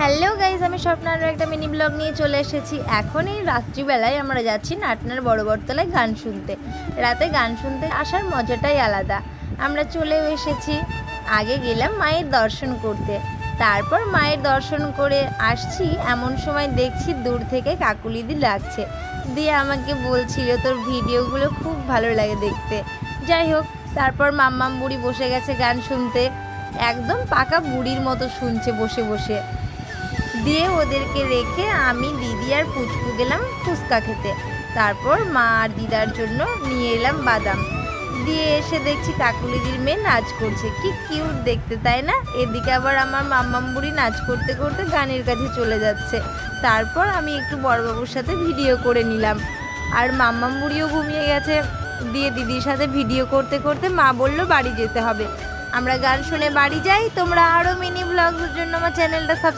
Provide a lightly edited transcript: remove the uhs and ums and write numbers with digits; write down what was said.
Hello guys, আমি স্বপ্নার একটা mini blog নিয়ে চলে এসেছি। এখন এই রাত্রিবেলায় আমরা যাচ্ছি নাটনার বড় বটতলায় গান শুনতে। রাতে গান শুনতে আসার মজাটাই আলাদা। আমরা চলেও এসেছি। আগে গেলাম মায়ের দর্শন করতে, তারপর মায়ের দর্শন করে আসছি, এমন সময় দেখছি দূর থেকে কাকুলিদি ডাকছে, দিয়ে আমাকে বলছিল তোর ভিডিওগুলো খুব ভালো লাগে দেখতে। যাই হোক, তারপর মাম্মাম বুড়ি বসে গেছে গান শুনতে, একদম পাকা বুড়ির মতো শুনছে বসে বসে। দিয়ে ওদেরকে রেখে আমি, দিদি আর পুচকু গেলাম ফুচকা খেতে। তারপর মা আর দিদার জন্য নিয়ে এলাম বাদাম। দিয়ে এসে দেখছি কাকুলিদির মেয়ে নাচ করছে, কি কিউট দেখতে, তাই না? এদিকে আবার আমার মাম্মাম বুড়ি নাচ করতে করতে গানের কাছে চলে যাচ্ছে। তারপর আমি একটু বড়বাবুর সাথে ভিডিও করে নিলাম, আর মাম্মাম বুড়িও ঘুমিয়ে গেছে। দিয়ে দিদির সাথে ভিডিও করতে করতে মা বলল বাড়ি যেতে হবে। আমরা গান শুনে বাড়ি যাই। তোমরা আরও মিনি ব্লগের জন্য আমার চ্যানেলটা